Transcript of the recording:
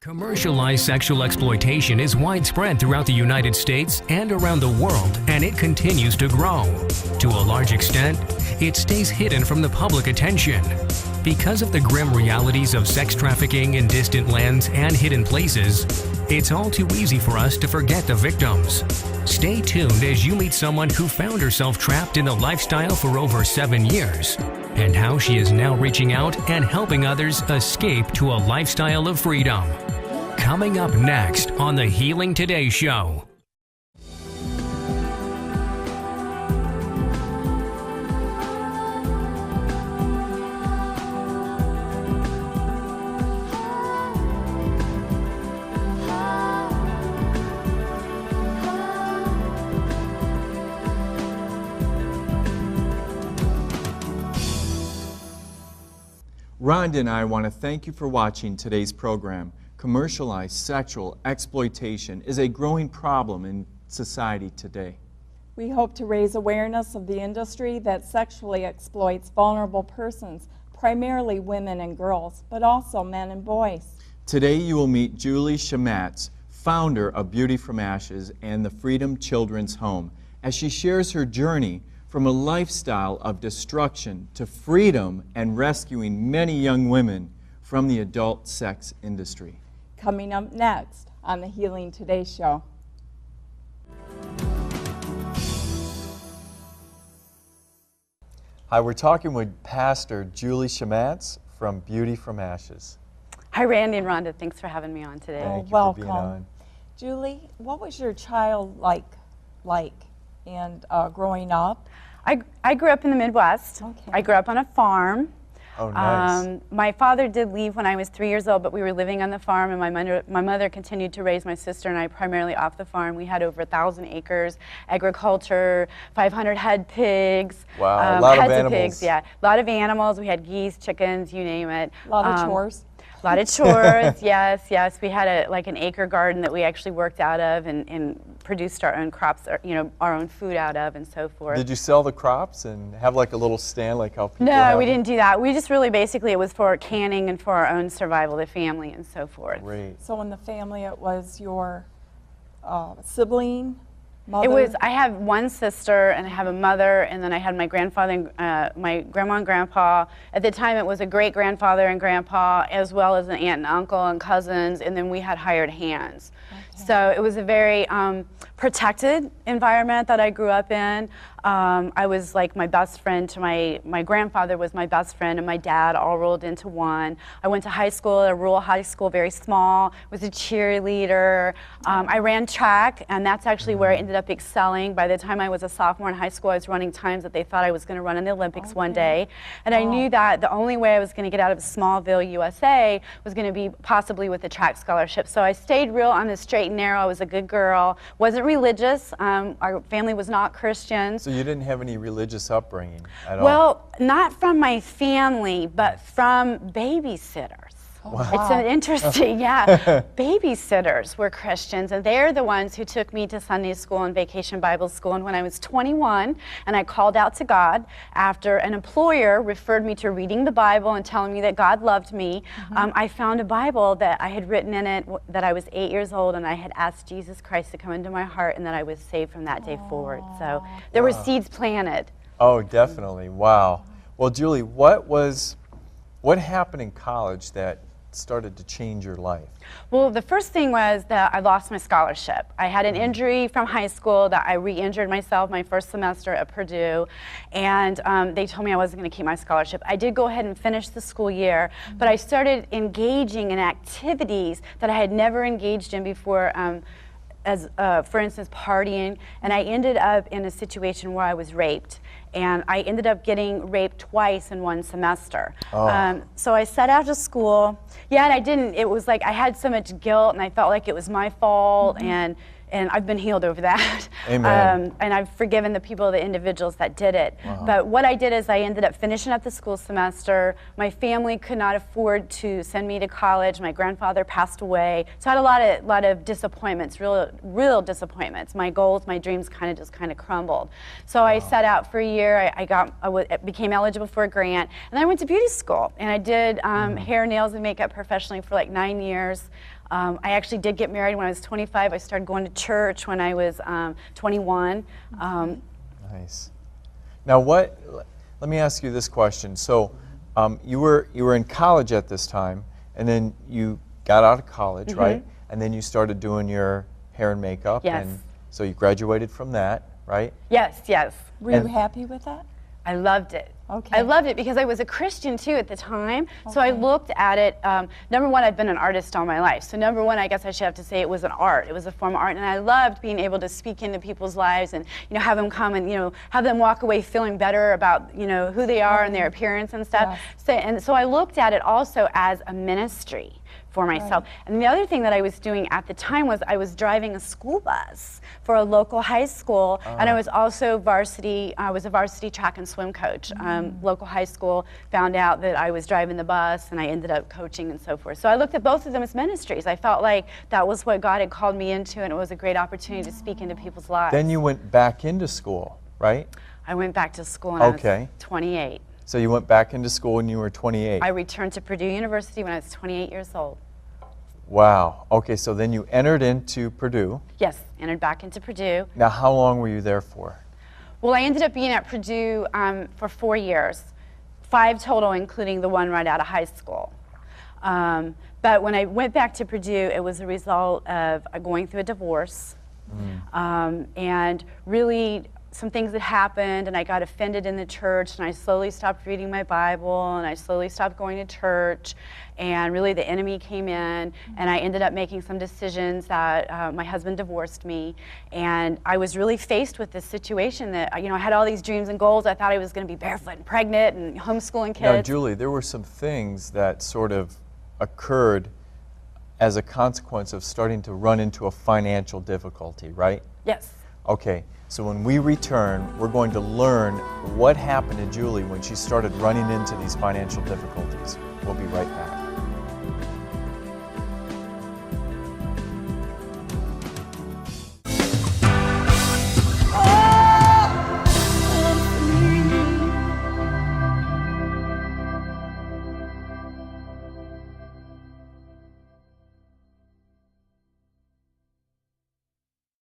Commercialized sexual exploitation is widespread throughout the United States and around the world, and it continues to grow. To a large extent, it stays hidden from the public attention. Because of the grim realities of sex trafficking in distant lands and hidden places, it's all too easy for us to forget the victims. Stay tuned as you meet someone who found herself trapped in the lifestyle for over 7 years, and how she is now reaching out and helping others escape to a lifestyle of freedom. Coming up next on the Healing Today Show. Rhonda and I want to thank you for watching today's program. Commercialized sexual exploitation is a growing problem in society today. We hope to raise awareness of the industry that sexually exploits vulnerable persons, primarily women and girls, but also men and boys. Today you will meet Julie Shematz, founder of Beauty From Ashes and the Freedom Children's Home, as she shares her journey from a lifestyle of destruction to freedom and rescuing many young women from the adult sex industry. Coming up next on the Healing Today Show. Hi, we're talking with Pastor Julie Shematz from Beauty From Ashes. Hi, Randy and Rhonda. Thanks for having me on today. Thank you welcome. for being on. Julie, what was your child like and growing up? I grew up in the Midwest. Okay. I grew up on a farm. Oh, nice. My father did leave when I was 3 years old, but we were living on the farm, and my mother continued to raise my sister and I primarily off the farm. We had over 1,000 acres, agriculture, 500 head pigs. Wow, a lot of heads animals. Pigs, yeah, a lot of animals. We had geese, chickens, you name it. A lot of chores. A lot of chores, yes. We had an acre garden that we actually worked out of and produced our own crops, our own food out of, and so forth. Did you sell the crops and have like a little stand like how people No, have we them? didn't do that. We just really basically, it was for canning and for our own survival, the family and so forth. Great. So in the family it was your sibling, mother? It was, I have one sister and I have a mother, and then I had my grandfather and my grandma and grandpa. At the time it was a great grandfather and grandpa, as well as an aunt and uncle and cousins, and then we had hired hands. Okay. So it was a very protected environment that I grew up in. I was like my best friend to my grandfather was my best friend and my dad all rolled into one. I went to high school, a rural high school, very small, was a cheerleader. I ran track, and that's actually where I ended up excelling. By the time I was a sophomore in high school, I was running times that they thought I was going to run in the Olympics one day. And I knew that the only way I was going to get out of Smallville, USA was going to be possibly with a track scholarship. So I stayed real on the straight and narrow. I was a good girl, wasn't religious. Our family was not Christian. So you didn't have any religious upbringing at all? Well, not from my family, but from babysitters. Wow. It's an interesting, babysitters were Christians, and they're the ones who took me to Sunday school and vacation Bible school. And when I was 21, and I called out to God after an employer referred me to reading the Bible and telling me that God loved me, I found a Bible that I had written in it that I was 8 years old, and I had asked Jesus Christ to come into my heart, and that I was saved from that day forward. So there were seeds planted. Oh, definitely. Wow. Well, Julie, what happened in college that started to change your life? Well, the first thing was that I lost my scholarship. I had an injury from high school that I re-injured myself my first semester at Purdue, and they told me I wasn't going to keep my scholarship. I did go ahead and finish the school year, but I started engaging in activities that I had never engaged in before, as for instance, partying, and I ended up in a situation where I was raped. And I ended up getting raped twice in one semester. So I set out to school. Yeah, and I didn't, it was like I had so much guilt and I felt like it was my fault, and I've been healed over that. Amen. And I've forgiven the people, the individuals that did it. But what I did is I ended up finishing up the school semester. My family could not afford to send me to college. My grandfather passed away. So I had a lot of disappointments, real disappointments. My goals, my dreams kind of crumbled. So I set out for a year year, I became eligible for a grant, and then I went to beauty school, and I did hair, nails, and makeup professionally for like 9 years. I actually did get married when I was 25. I started going to church when I was 21. Nice. Now, let me ask you this question. So, you were in college at this time, and then you got out of college, right? And then you started doing your hair and makeup. Yes. And so you graduated from that, right? Yes, yes. Were you happy with that? I loved it. Okay. I loved it because I was a Christian too at the time. So I looked at it, number one, I've been an artist all my life. So number one, I guess I should have to say it was an art. It was a form of art, and I loved being able to speak into people's lives and, you know, have them come and, you know, have them walk away feeling better about, you know, who they are and their appearance and stuff. Yes. So I looked at it also as a ministry for myself. Right. And the other thing that I was doing at the time was I was driving a school bus for a local high school, and I was also I was a varsity track and swim coach. Local high school found out that I was driving the bus, and I ended up coaching and so forth. So I looked at both of them as ministries. I felt like that was what God had called me into, and it was a great opportunity to speak into people's lives. Then you went back into school, right? I went back to school when I was 28. So you went back into school when you were 28. I returned to Purdue University when I was 28 years old. Wow. Okay, so then you entered into Purdue. Yes, entered back into Purdue. Now, how long were you there for? Well, I ended up being at Purdue for 4 years, 5 total, including the one right out of high school. But when I went back to Purdue, it was a result of going through a divorce, and really some things that happened, and I got offended in the church, and I slowly stopped reading my Bible, and I slowly stopped going to church, and really the enemy came in, and I ended up making some decisions that my husband divorced me, and I was really faced with this situation that, you know, I had all these dreams and goals. I thought I was going to be barefoot and pregnant and homeschooling kids. Now, Julie, there were some things that sort of occurred as a consequence of starting to run into a financial difficulty, right? Yes. Okay. So when we return, we're going to learn what happened to Julie when she started running into these financial difficulties. We'll be right back.